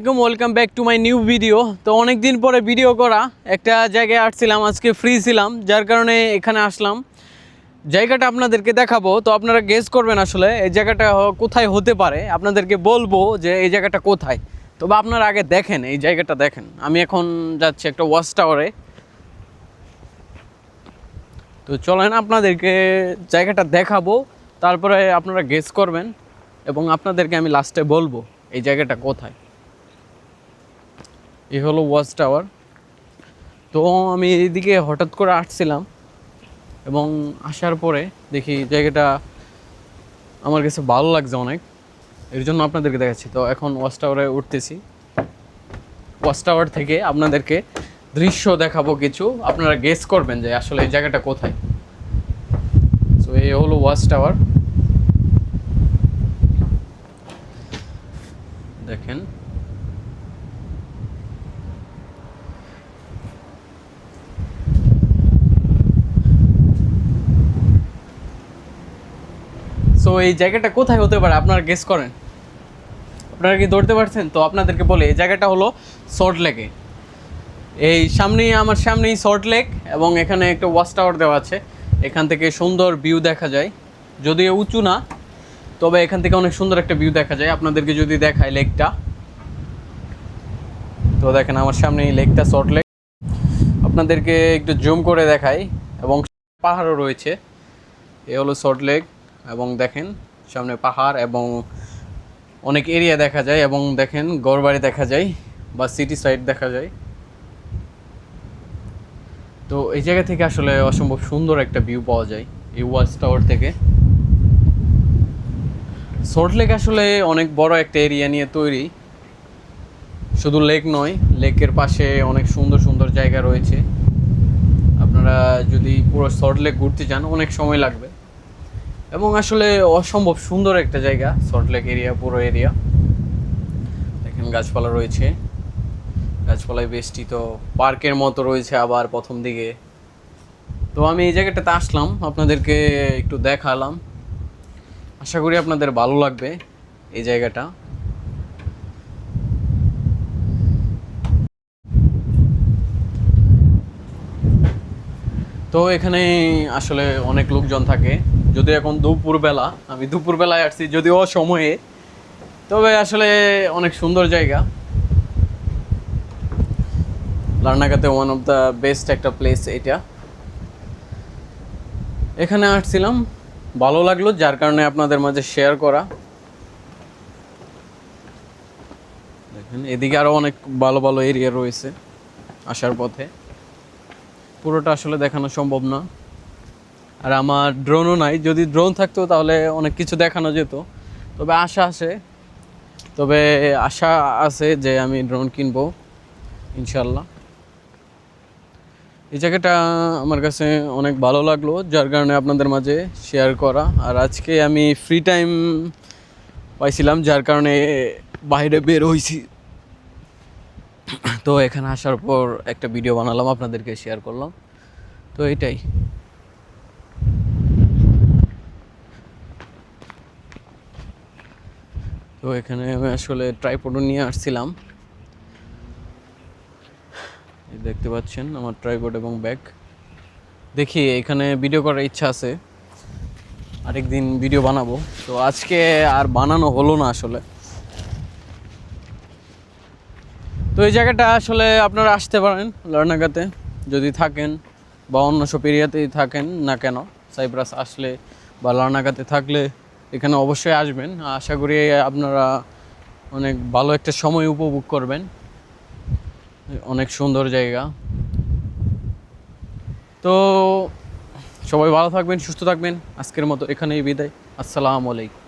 আলাইকুম, welcome back to my new video. তো অনেক দিন পরে ভিডিও করা, একটা জায়গায় আসছিলাম, আজকে ফ্রি ছিলাম, যার কারণে এখানে আসলাম। জায়গাটা আপনাদেরকে দেখাবো, তো আপনারা গেস করবেন আসলে এই জায়গাটা কোথায় হতে পারে। আপনাদেরকে বলবো যে এই জায়গাটা কোথায়, তবে আপনারা আগে দেখেন, এই জায়গাটা দেখেন। আমি এখন যাচ্ছি একটা ওয়াচ টাওয়ারে। তো চলেন আপনাদেরকে জায়গাটা দেখাবো, তারপরে আপনারা গেস করবেন এবং আপনাদেরকে আমি লাস্টে বলবো এই জায়গাটা কোথায়। এই হলো ওয়াচ টাওয়ার। তো আমি এইদিকে হঠাৎ করে আসছিলাম এবং আসার পরে দেখি জায়গাটা আমার কাছে ভালো লাগছে অনেক, এর জন্য আপনাদেরকে দেখাচ্ছি। তো এখন ওয়াচ টাওয়ারে উঠতেছি। ওয়াচ টাওয়ার থেকে আপনাদেরকে দৃশ্য দেখাবো কিছু, আপনারা গেস করবেন যে আসলে এই জায়গাটা কোথায়। তো এই হলো ওয়াচ টাওয়ার, দেখেন। সো এই জায়গাটা কোথায় হতে পারে আপনারা গেস করেন। আপনারা কি ধরতে পারছেন? তো আপনাদেরকে বলে এই জায়গাটা হলো সল্ট লেকে। এই সামনেই, আমার সামনেই সল্ট লেক এবং এখানে একটা ওয়াচ টাওয়ার দেওয়া আছে। এখান থেকে সুন্দর ভিউ দেখা যায়, যদিও উঁচু না, তবে এখান থেকে অনেক সুন্দর একটা ভিউ দেখা যায়। আপনাদেরকে যদি দেখায় লেকটা, তো দেখেন আমার সামনে এই লেকটা, সল্ট লেক। আপনাদেরকে একটু জুম করে দেখাই, এবং পাহাড়ও রয়েছে। এ হলো সল্ট লেক এবং দেখেন সামনে পাহাড় এবং অনেক এরিয়া দেখা যায়, এবং দেখেন ঘরবাড়ি দেখা যায় বা সিটি সাইড দেখা যায়। তো এই জায়গা থেকে আসলে অসম্ভব সুন্দর একটা ভিউ পাওয়া যায় এই ওয়াচ টাওয়ার থেকে। সল্ট লেক আসলে অনেক বড় একটা এরিয়া নিয়ে তৈরি, শুধু লেক নয়, লেকের পাশে অনেক সুন্দর সুন্দর জায়গা রয়েছে। আপনারা যদি পুরো সল্ট লেক ঘুরতে যান অনেক সময় লাগবে, এবং আসলে অসম্ভব সুন্দর একটা জায়গা সল্ট লেক এরিয়া, পুরো এরিয়া। দেখেন গাছপালা রয়েছে, গাছপালায় বেষ্টিত, পার্কের মতো রয়েছে আবার প্রথম দিকে। তো আমি এই জায়গাটাতে আসলাম, আপনাদেরকে একটু দেখালাম। আশা করি আপনাদের ভালো লাগবে এই জায়গাটা। তো এখানে আসলে অনেক লোকজন থাকে, যদিও এখন দুপুরবেলা, আমি দুপুরবেলায় আসছি যদিও সময়ে, তবে আসলে অনেক সুন্দর জায়গা। লার্নাকাতে ওয়ান অফ দ্য বেস্ট একটা প্লেস এটা। এখানে আসছিলাম, ভালো লাগলো, যার কারণে আপনাদের মাঝে শেয়ার করা। দেখেন এদিকে আরও অনেক ভালো ভালো এরিয়া রয়েছে আসার পথে, পুরোটা আসলে দেখানো সম্ভব না। আর আমার ড্রোনও নাই, যদি ড্রোন থাকতো তাহলে অনেক কিছু দেখানো যেত। তবে আশা আছে যে আমি ড্রোন কিনবো ইনশাল্লাহ। এই জায়গাটা আমার কাছে অনেক ভালো লাগলো, যার কারণে আপনাদের মাঝে শেয়ার করা। আর আজকে আমি ফ্রি টাইম পাইছিলাম, যার কারণে বাইরে বের হয়েছি। তো এখানে আসার পর একটা ভিডিও বানালাম, আপনাদেরকে শেয়ার করলাম। তো এইটাই। তো এখানে আমি আসলে ট্রাইপডও নিয়ে আসছিলাম, দেখতে পাচ্ছেন আমার ট্রাইপড এবং ব্যাগ। দেখি এখানে ভিডিও করার ইচ্ছা আছে, আরেকদিন ভিডিও বানাবো। তো আজকে আর বানানো হলো না আসলে। তো এই জায়গাটা আসলে আপনারা আসতে পারেন লার্নাকাতে, যদি থাকেন বা অন্য সব এরিয়াতেই থাকেন না কেন। সাইপ্রাস আসলে বা লার্নাকাতে থাকলে এখানে অবশ্যই আসবেন। আশা করি আপনারা অনেক ভালো একটা সময় উপভোগ করবেন, অনেক সুন্দর জায়গা। তো সবাই ভালো থাকবেন, সুস্থ থাকবেন। আজকের মতো এখানেই বিদায়। আসসালামু আলাইকুম।